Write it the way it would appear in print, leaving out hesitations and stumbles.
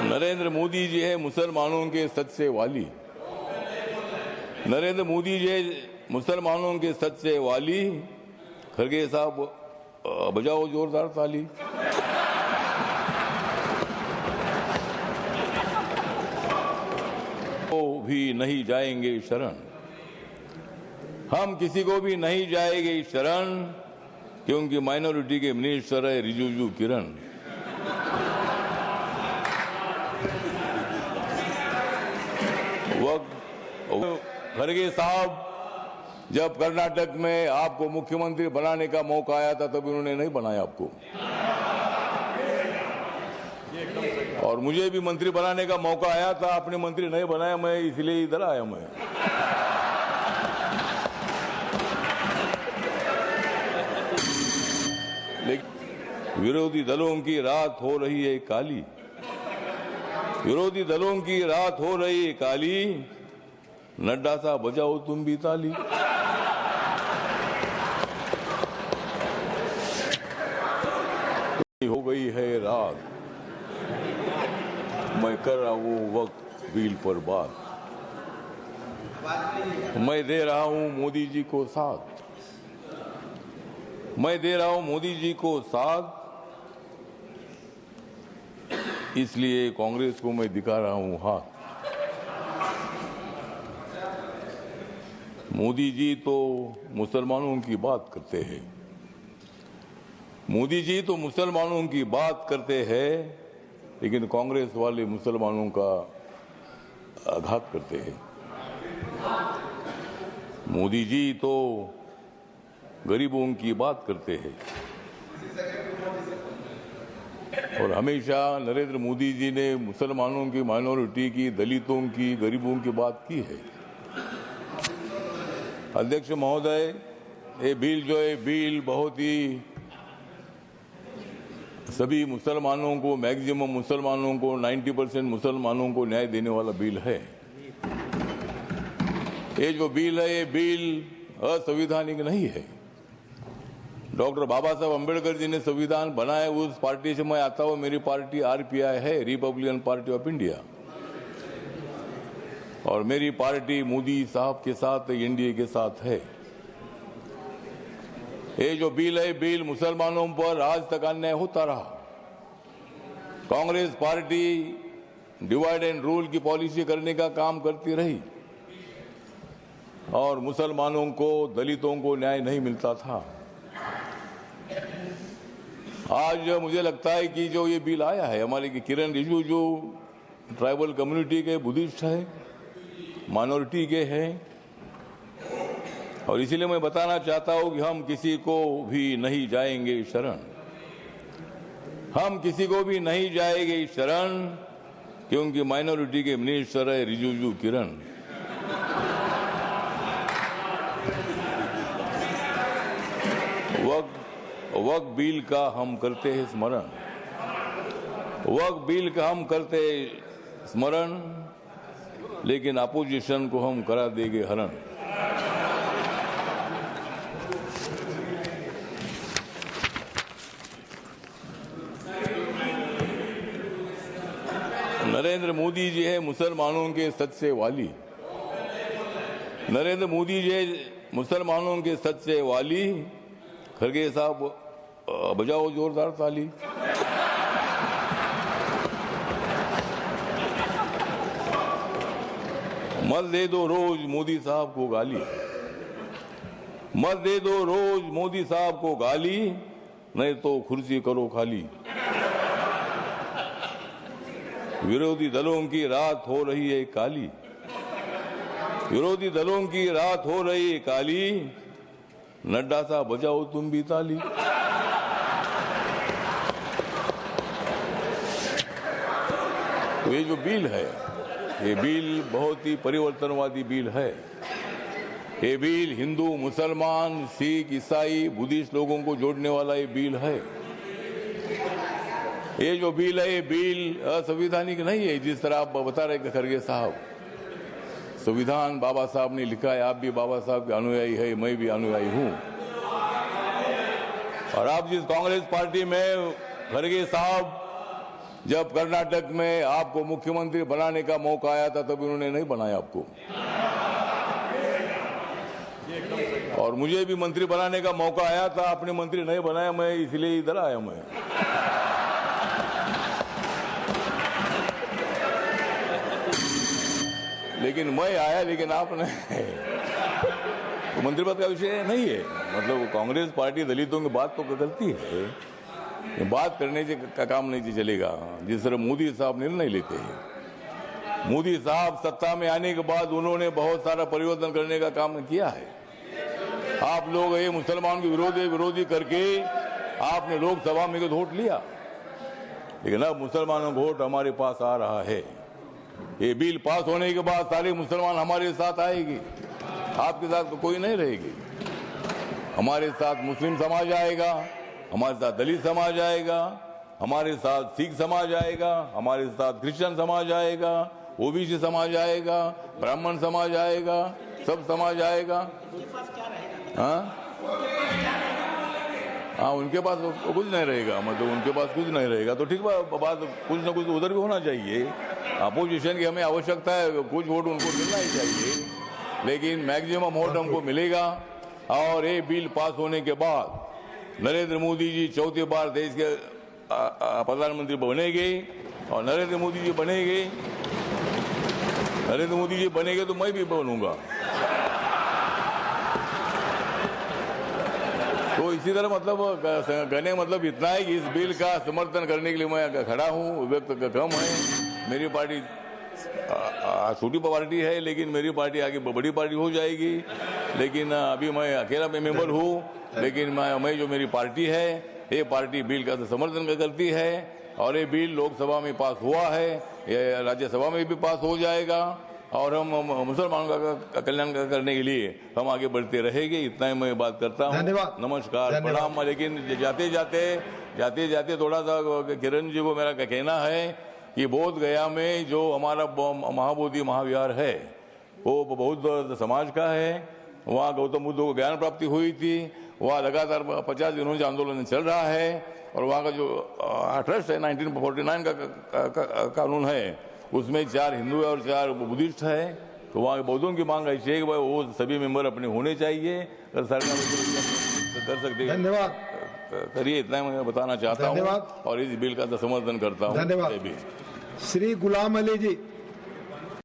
नरेंद्र मोदी जी है मुसलमानों के सच्चे वाली। नरेंद्र मोदी जी मुसलमानों के सच्चे वाली। खड़गे साहब बजाओ जोरदार ताली। को भी नहीं जाएंगे शरण, हम किसी को भी नहीं जाएंगे शरण, क्योंकि माइनॉरिटी के मिनिस्टर है रिजिजू किरण। खड़गे साहब, जब कर्नाटक में आपको मुख्यमंत्री बनाने का मौका आया था तब उन्होंने नहीं बनाया आपको, और मुझे भी मंत्री बनाने का मौका आया था, आपने मंत्री नहीं बनाया, मैं इसलिए इधर आया। मैं लेकिन विरोधी दलों की रात हो रही है काली, विरोधी दलों की रात हो रही है काली। नड्डा साहब बजाओ तुम भी ताली। हो गई है रात, मैं कर रहा हूं वक्त व्हील पर बात। मैं दे रहा हूं मोदी जी को साथ, मैं दे रहा हूं मोदी जी को साथ, इसलिए कांग्रेस को मैं दिखा रहा हूं हाथ। मोदी जी तो मुसलमानों की बात करते हैं, मोदी जी तो मुसलमानों की बात करते हैं, लेकिन कांग्रेस वाले मुसलमानों का आघात करते हैं। मोदी जी तो गरीबों की बात करते हैं, और हमेशा नरेंद्र मोदी जी ने मुसलमानों की, माइनॉरिटी की, दलितों की, गरीबों की बात की है। अध्यक्ष महोदय, ये बिल जो है, बिल बहुत ही सभी मुसलमानों को, मैक्सिमम मुसलमानों को, 90% मुसलमानों को न्याय देने वाला बिल है। ये जो बिल है, ये बिल असंवैधानिक नहीं है। डॉक्टर बाबा साहब अम्बेडकर जी ने संविधान बनाया, उस पार्टी से मैं आता हूं। मेरी पार्टी आरपीआई है, रिपब्लिकन पार्टी ऑफ इंडिया, और मेरी पार्टी मोदी साहब के साथ, एनडीए के साथ है। ये जो बिल है, बिल मुसलमानों पर आज तक अन्याय होता रहा। Congress party divide and rule की पॉलिसी करने का काम करती रही, और मुसलमानों को, दलितों को न्याय नहीं मिलता था। आज मुझे लगता है कि जो ये बिल आया है, हमारे किरण रिजिजू जो ट्राइबल कम्युनिटी के बुद्धिस्ट है, माइनॉरिटी के हैं, और इसीलिए मैं बताना चाहता हूं कि हम किसी को भी नहीं जाएंगे शरण, हम किसी को भी नहीं जाएंगे शरण, क्योंकि माइनॉरिटी के मिनिस्टर है रिजिजू किरण। वक्फ बिल का हम करते हैं स्मरण, वक्फ बिल का हम करते हैं स्मरण, लेकिन अपोजिशन को हम करा देंगे हरण। नरेंद्र मोदी जी है मुसलमानों के सच्चे वाली। नरेंद्र मोदी जी मुसलमानों के सच्चे वाली। खड़गे साहब बजाओ जोरदार ताली। मत दे दो रोज मोदी साहब को गाली, मत दे दो रोज मोदी साहब को गाली, नहीं तो कुर्सी करो खाली। विरोधी दलों की रात हो रही है काली, विरोधी दलों की रात हो रही है काली। नड्डा साहब बजाओ तुम भी ताली। तो ये जो बिल है, ये बिल बहुत ही परिवर्तनवादी बिल है। ये बिल हिंदू, मुसलमान, सिख, ईसाई, बुद्धिस्ट लोगों को जोड़ने वाला ये बिल है। ये जो बिल है, ये बिल असंवैधानिक नहीं है, जिस तरह आप बता रहे खड़गे साहब। संविधान बाबा साहब ने लिखा है, आप भी बाबा साहब के अनुयायी है, मैं भी अनुयायी हूं। और आप जिस कांग्रेस पार्टी में खड़गे साहब जब कर्नाटक में आपको मुख्यमंत्री बनाने का मौका आया था तब उन्होंने नहीं बनाया आपको, और मुझे भी मंत्री बनाने का मौका आया था, आपने मंत्री नहीं बनाया, मैं इसलिए इधर आया मैं। लेकिन मैं आया, लेकिन आपने तो मंत्री पद का विषय नहीं है। मतलब कांग्रेस पार्टी दलितों की बात तो करती है, बात करने से का काम नहीं चलेगा। जिस तरह मोदी साहब निर्णय लेते हैं, मोदी साहब सत्ता में आने के बाद उन्होंने बहुत सारा परिवर्तन करने का काम किया है। आप लोग ये मुसलमान के विरोधी करके आपने लोकसभा में तो वोट लिया, लेकिन अब मुसलमानों का वोट हमारे पास आ रहा है। ये बिल पास होने के बाद सारे मुसलमान हमारे साथ आएगी, आपके साथ तो कोई नहीं रहेगी। हमारे साथ मुस्लिम समाज आएगा, हमारे साथ दलित समाज आएगा, हमारे साथ सिख समाज आएगा, हमारे साथ क्रिश्चियन समाज आएगा, ओबीसी समाज आएगा, ब्राह्मण समाज आएगा, सब समाज आएगा। हाँ, उनके पास कुछ नहीं रहेगा, मतलब उनके पास कुछ नहीं रहेगा तो ठीक बात, कुछ ना कुछ उधर भी होना चाहिए। अपोजिशन की हमें आवश्यकता है, कुछ वोट उनको मिलना ही चाहिए, लेकिन मैक्सिमम वोट हमको मिलेगा। और ये बिल पास होने के बाद नरेंद्र मोदी जी चौथी बार देश के प्रधानमंत्री बनेंगे, और नरेंद्र मोदी जी बनेंगे तो मैं भी बनूंगा। तो इसी तरह मतलब कहने मतलब इतना है कि इस बिल का समर्थन करने के लिए मैं खड़ा हूँ। व्यक्त कम है, मेरी पार्टी छोटी पार्टी है, लेकिन मेरी पार्टी आगे बड़ी पार्टी हो जाएगी। लेकिन अभी मैं अकेला मेंबर हूँ, लेकिन मैं जो मेरी पार्टी है, ये पार्टी बिल का समर्थन करती है, और ये बिल लोकसभा में पास हुआ है, ये राज्यसभा में भी पास हो जाएगा, और हम मुसलमानों का कल्याण करने के लिए हम आगे बढ़ते रहेंगे। इतना ही मैं बात करता हूँ। धन्यवाद, नमस्कार, प्रणाम। लेकिन जाते जाते थोड़ा सा किरण जी को मेरा कहना है कि बोध गया में जो हमारा महाबोधि महाविहार है वो बौद्ध समाज का है। वहाँ गौतम बुद्ध को ज्ञान प्राप्ति हुई थी। वहाँ लगातार 50 दिनों से आंदोलन चल रहा है, और वहाँ का जो ट्रस्ट है 1949 का कानून है, उसमें 4 हिंदू और 4 बुद्धिस्ट है। तो वहाँ के बौद्धों की मांग ऐसी है कि वो सभी मेंबर अपने होने चाहिए, अगर सरकार कर सकते हैं। धन्यवाद, करिए, इतना मैं बताना चाहता हूँ, और इस बिल का समर्थन करता हूँ। धन्यवाद। श्री गुलाम अली जी।